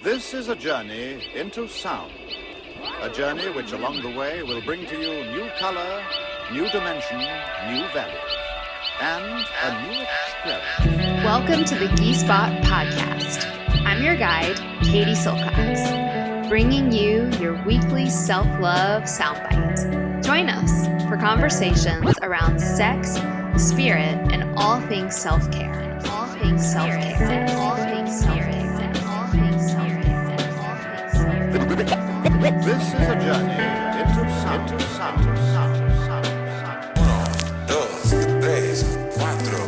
This is a journey into sound. A journey which along the way will bring to you new color, new dimension, new values, and a new experience. Welcome to the Ghee Spot Podcast. I'm your guide, Katie Silcox, bringing you your weekly self-love soundbite. Join us for conversations around sex, spirit, and all things self-care. All things self-care. All things self-care. This is a journey into sound. Uno, dos, tres, cuatro.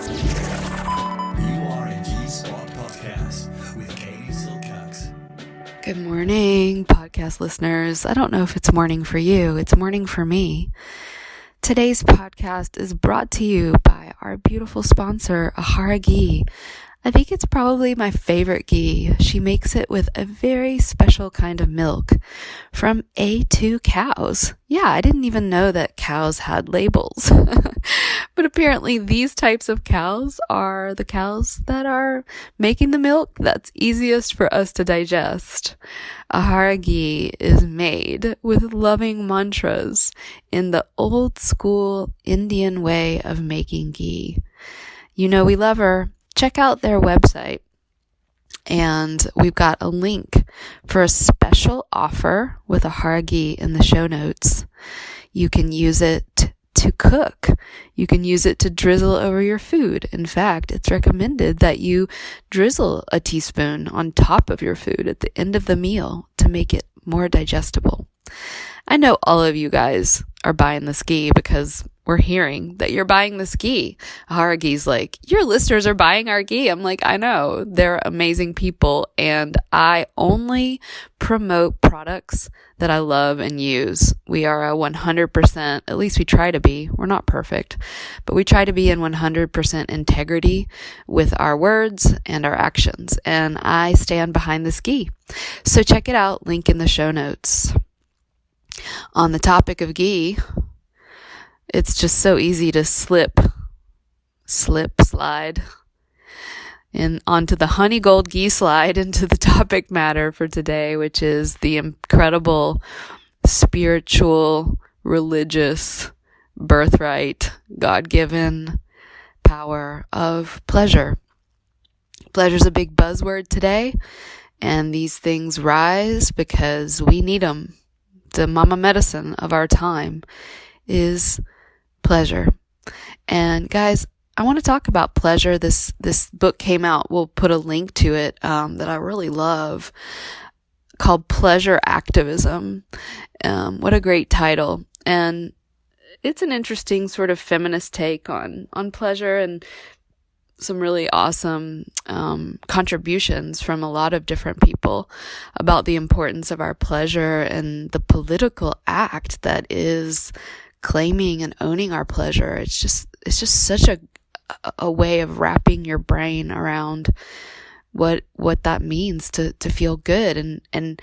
You are a Ghee Spot Podcast with Katie Silcox. Good morning, podcast listeners. I don't know if it's morning for you. It's morning for me. Today's podcast is brought to you by our beautiful sponsor, Ahara Ghee. I think it's probably my favorite ghee. She makes it with a very special kind of milk from A2 cows. Yeah, I didn't even know that cows had labels. But apparently these types of cows are the cows that are making the milk that's easiest for us to digest. Ahara Ghee is made with loving mantras in the old school Indian way of making ghee. You know we love her. Check out their website, and we've got a link for a special offer with Ahara Ghee in the show notes. You can use it to cook. You can use it to drizzle over your food. In fact, it's recommended that you drizzle a teaspoon on top of your food at the end of the meal to make it more digestible. I know all of you guys are buying this ghee because we're hearing that you're buying this ghee. Ahara Ghee's like, your listeners are buying our ghee. I'm like, I know. They're amazing people, and I only promote products that I love and use. We are a 100%, at least we try to be. We're not perfect, but we try to be in 100% integrity with our words and our actions, and I stand behind this ghee. So check it out, link in the show notes. On the topic of ghee, it's just so easy to slide onto the honey gold ghee slide into the topic matter for today, which is the incredible spiritual, religious, birthright, God-given power of pleasure. Pleasure's a big buzzword today, and these things rise because we need them. The mama medicine of our time is pleasure. And guys, I want to talk about pleasure. This book came out. We'll put a link to it that I really love, called Pleasure Activism. What a great title. And it's an interesting sort of feminist take on pleasure, and some really awesome contributions from a lot of different people about the importance of our pleasure and the political act that is claiming and owning our pleasure. It's just such a way of wrapping your brain around what that means to feel good, and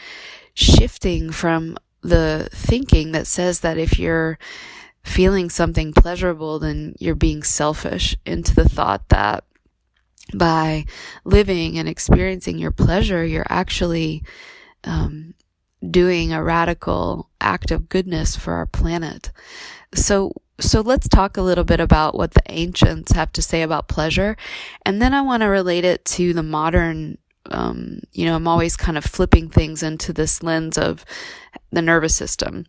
shifting from the thinking that says that if you're feeling something pleasurable, then you're being selfish, into the thought that by living and experiencing your pleasure, you're actually doing a radical act of goodness for our planet. So let's talk a little bit about what the ancients have to say about pleasure, and then I want to relate it to the modern. I'm always kind of flipping things into this lens of the nervous system.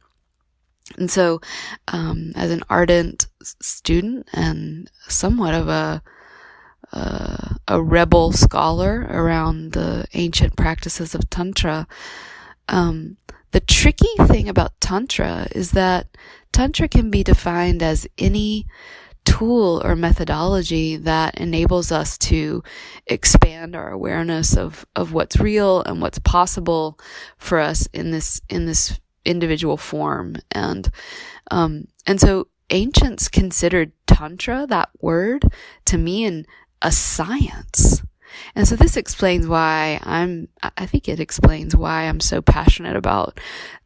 And so, as an ardent student and somewhat of a rebel scholar around the ancient practices of Tantra, the tricky thing about Tantra is that Tantra can be defined as any tool or methodology that enables us to expand our awareness of what's real and what's possible for us in this individual form. And so ancients considered Tantra, that word, to mean a science. And so this explains why I think it explains why I'm so passionate about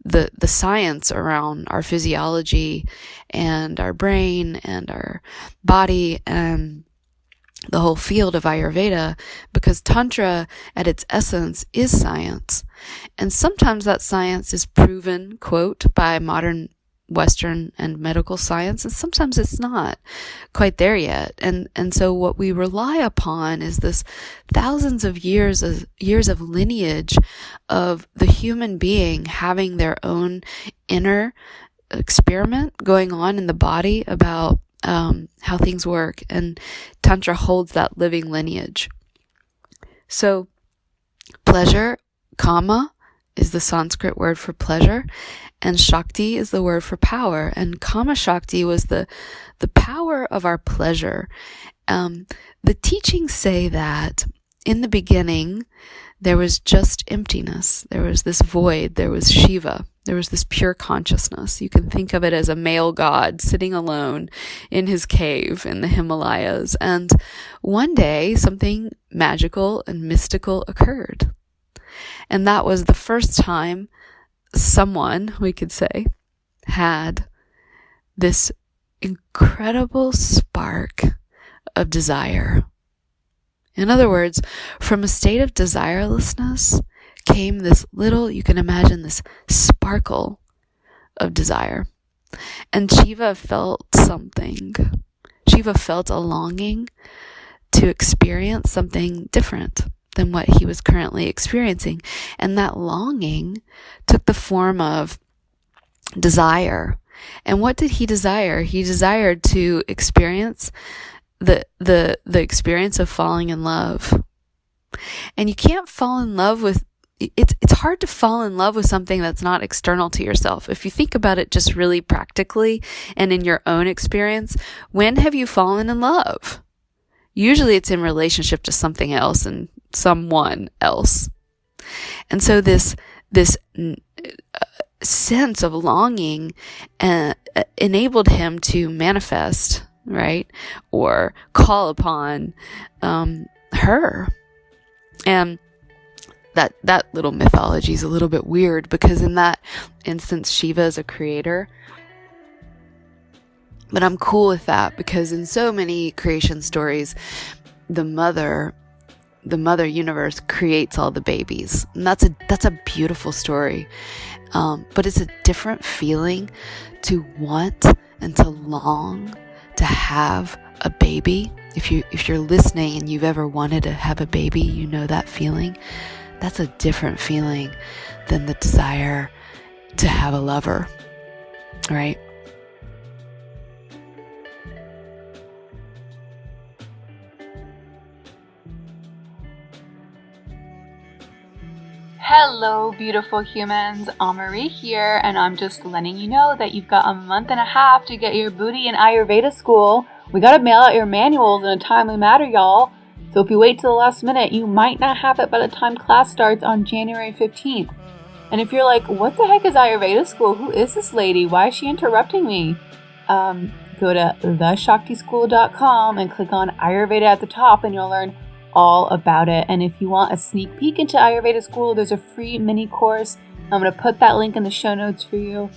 the science around our physiology and our brain and our body, and the whole field of Ayurveda, because Tantra at its essence is science. And sometimes that science is proven, quote, by modern Western and medical science, and sometimes it's not quite there yet. And so what we rely upon is this thousands of years of lineage of the human being having their own inner experiment going on in the body about how things work, and Tantra holds that living lineage. So pleasure, kama, is the Sanskrit word for pleasure, and Shakti is the word for power. And Kama Shakti was the power of our pleasure. The teachings say that in the beginning, there was just emptiness. There was this void. There was Shiva. There was this pure consciousness. You can think of it as a male god sitting alone in his cave in the Himalayas. And one day, something magical and mystical occurred. And that was the first time someone, we could say, had this incredible spark of desire. In other words, from a state of desirelessness came this little, you can imagine this sparkle of desire. And Shiva felt something. Shiva felt a longing to experience something different than what he was currently experiencing. And that longing took the form of desire. And what did he desire? He desired to experience the experience of falling in love. And you can't fall in love with, it's hard to fall in love with something that's not external to yourself. If you think about it just really practically and in your own experience, when have you fallen in love? Usually it's in relationship to something else and someone else. And so this sense of longing enabled him to manifest, right? Or call upon her. And that little mythology is a little bit weird, because in that instance, Shiva is a creator. But I'm cool with that, because in so many creation stories, the mother universe creates all the babies. And that's a beautiful story. But it's a different feeling to want and to long to have a baby. If you're listening and you've ever wanted to have a baby, you know that feeling. That's a different feeling than the desire to have a lover, right? Hello, beautiful humans. Maree here, and I'm just letting you know that you've got a month and a half to get your booty in Ayurveda School. We gotta mail out your manuals in a timely manner, y'all. So if you wait till the last minute, you might not have it by the time class starts on January 15th. And if you're like, what the heck is Ayurveda School? Who is this lady? Why is she interrupting me? Go to theshaktischool.com and click on Ayurveda at the top, and you'll learn all about it. And if you want a sneak peek into Ayurveda School, there's a free mini course. I'm going to put that link in the show notes for you.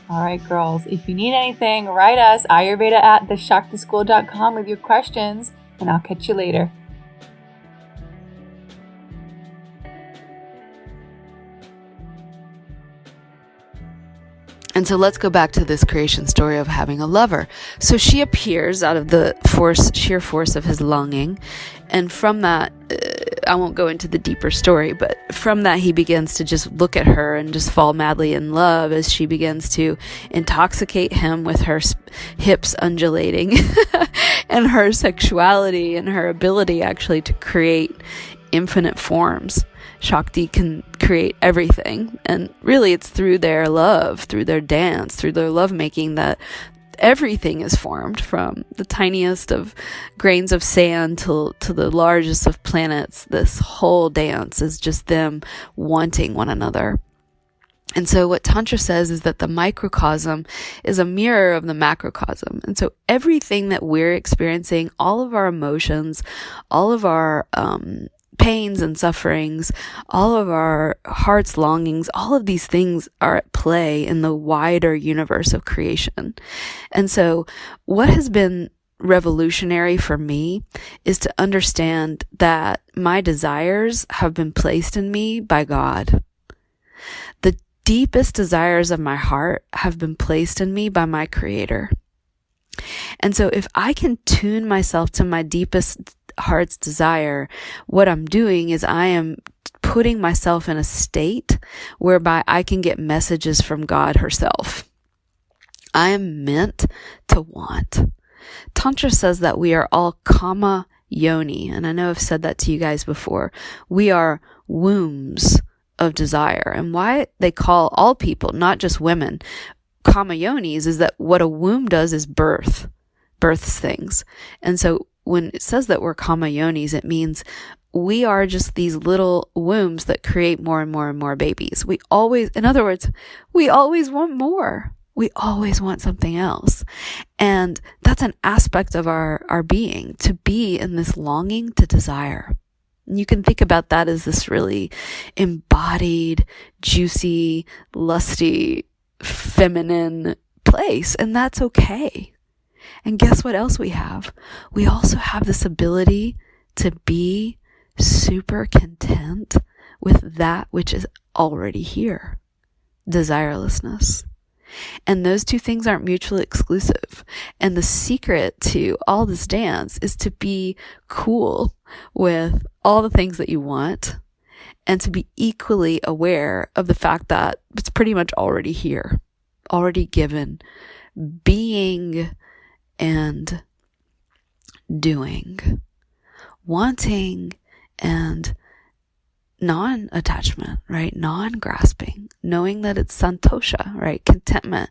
All right, girls, if you need anything, write us, Ayurveda at theshaktischool.com with your questions, and I'll catch you later. And so let's go back to this creation story of having a lover. So she appears out of the sheer force of his longing. And from that, I won't go into the deeper story, but from that he begins to just look at her and just fall madly in love as she begins to intoxicate him with her hips undulating and her sexuality and her ability actually to create infinite forms. Shakti can create everything, and really it's through their love, through their dance, through their lovemaking that everything is formed, from the tiniest of grains of sand to the largest of planets. This whole dance is just them wanting one another. And so what Tantra says is that the microcosm is a mirror of the macrocosm. And so everything that we're experiencing, all of our emotions, all of our pains and sufferings, all of our heart's longings, all of these things are at play in the wider universe of creation. And so what has been revolutionary for me is to understand that my desires have been placed in me by God. The deepest desires of my heart have been placed in me by my Creator. And so if I can tune myself to my deepest heart's desire, what I'm doing is I am putting myself in a state whereby I can get messages from God herself. I am meant to want. Tantra says that we are all kama yoni, and I know I've said that to you guys before. We are wombs of desire. And why they call all people, not just women, kama yonis is that what a womb does is births things. And so when it says that we're kama yonis, it means we are just these little wombs that create more and more and more babies. In other words, we always want more. We always want something else. And that's an aspect of our being, to be in this longing to desire. And you can think about that as this really embodied, juicy, lusty, feminine place. And that's okay. And guess what else we have? We also have this ability to be super content with that which is already here. Desirelessness. And those two things aren't mutually exclusive. And the secret to all this dance is to be cool with all the things that you want and to be equally aware of the fact that it's pretty much already here, already given, being and doing, wanting and non-attachment, right? Non-grasping, knowing that it's santosha, right? Contentment,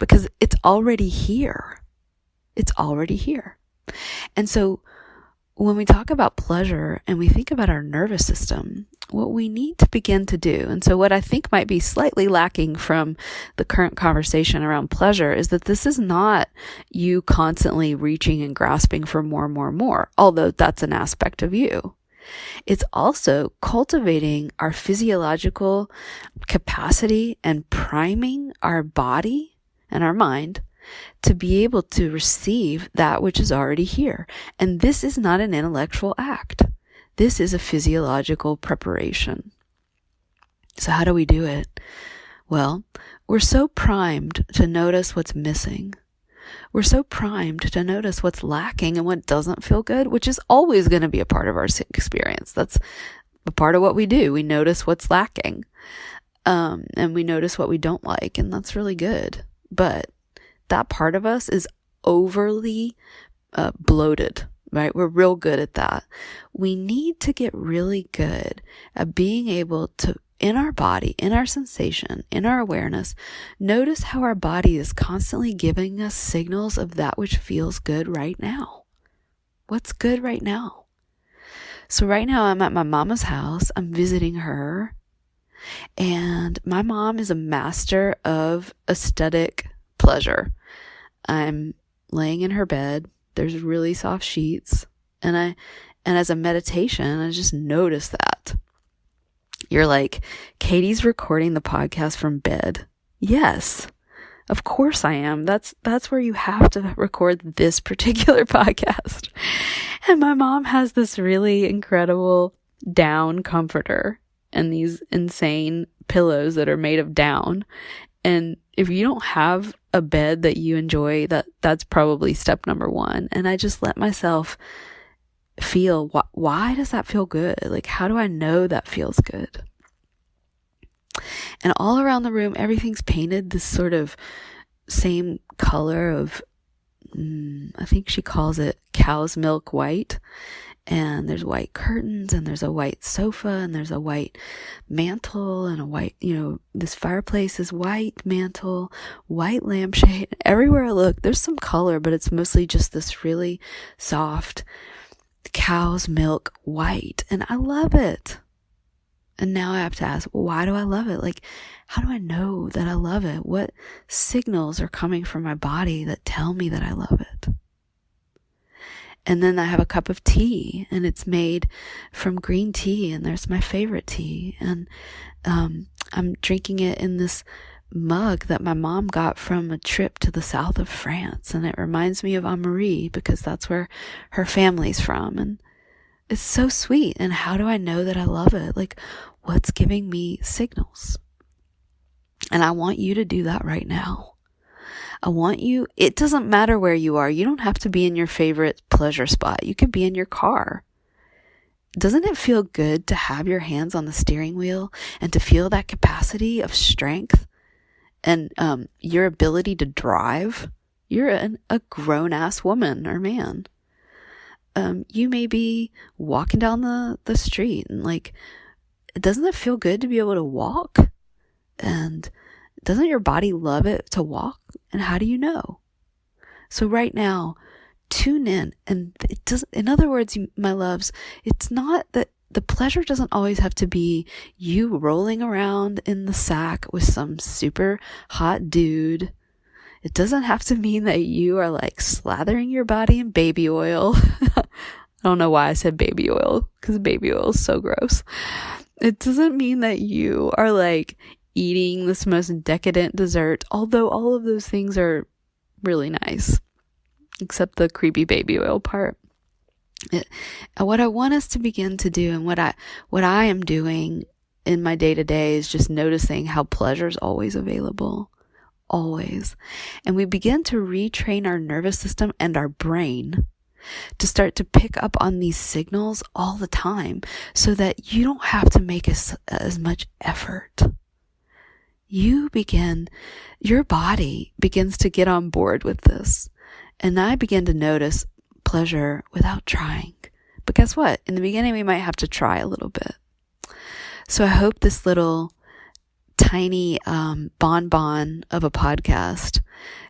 because it's already here. It's already here. And so when we talk about pleasure and we think about our nervous system, what we need to begin to do, and so what I think might be slightly lacking from the current conversation around pleasure, is that this is not you constantly reaching and grasping for more, although that's an aspect of you. It's also cultivating our physiological capacity and priming our body and our mind to be able to receive that which is already here. And this is not an intellectual act. This is a physiological preparation. So how do we do it? Well, we're so primed to notice what's missing. We're so primed to notice what's lacking and what doesn't feel good, which is always going to be a part of our experience. That's a part of what we do. We notice what's lacking, and we notice what we don't like, and that's really good. But that part of us is overly bloated, right? We're real good at that. We need to get really good at being able to, in our body, in our sensation, in our awareness, notice how our body is constantly giving us signals of that which feels good right now. What's good right now? So right now I'm at my mama's house. I'm visiting her. And my mom is a master of aesthetic pleasure. I'm laying in her bed. There's really soft sheets. And as a meditation, I just notice that. You're like, Katie's recording the podcast from bed. Yes, of course I am. That's where you have to record this particular podcast. And my mom has this really incredible down comforter and these insane pillows that are made of down. And if you don't have a bed that you enjoy, that's probably step number one. And I just let myself feel, why does that feel good? Like, how do I know that feels good? And all around the room, everything's painted this sort of same color of, I think she calls it cow's milk white. And there's white curtains, and there's a white sofa, and there's a white mantle, and a white, this fireplace is white mantle, white lampshade. Everywhere I look, there's some color, but it's mostly just this really soft cow's milk white. And I love it. And now I have to ask, why do I love it? Like, how do I know that I love it? What signals are coming from my body that tell me that I love it? And then I have a cup of tea, and it's made from green tea, and there's my favorite tea. And I'm drinking it in this mug that my mom got from a trip to the south of France, and it reminds me of Anne-Marie because that's where her family's from, and it's so sweet. And how do I know that I love it? Like, what's giving me signals? And I want you to do that right now. I want you, it doesn't matter where you are. You don't have to be in your favorite pleasure spot. You could be in your car. Doesn't it feel good to have your hands on the steering wheel and to feel that capacity of strength and your ability to drive? You're a grown-ass woman or man. You may be walking down the street and like, doesn't it feel good to be able to walk? And doesn't your body love it to walk? And how do you know? So right now, tune in. And it does, in other words, my loves, it's not that the pleasure doesn't always have to be you rolling around in the sack with some super hot dude. It doesn't have to mean that you are like slathering your body in baby oil. I don't know why I said baby oil, because baby oil is so gross. It doesn't mean that you are like eating this most decadent dessert, although all of those things are really nice, except the creepy baby oil part. What I want us to begin to do, and what I am doing in my day-to-day, is just noticing how pleasure is always available. Always. And we begin to retrain our nervous system and our brain to start to pick up on these signals all the time, so that you don't have to make as much effort. Your body begins to get on board with this. And I begin to notice pleasure without trying. But guess what? In the beginning, we might have to try a little bit. So I hope this little tiny bonbon of a podcast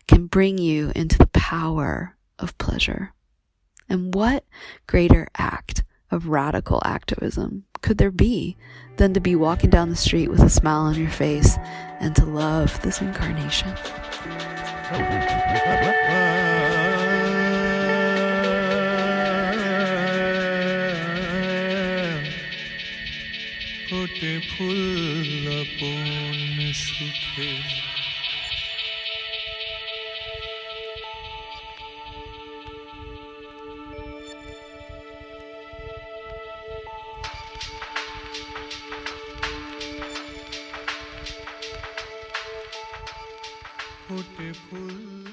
can bring you into the power of pleasure. And what greater act of radical activism could there be than to be walking down the street with a smile on your face and to love this incarnation? फूटे फूल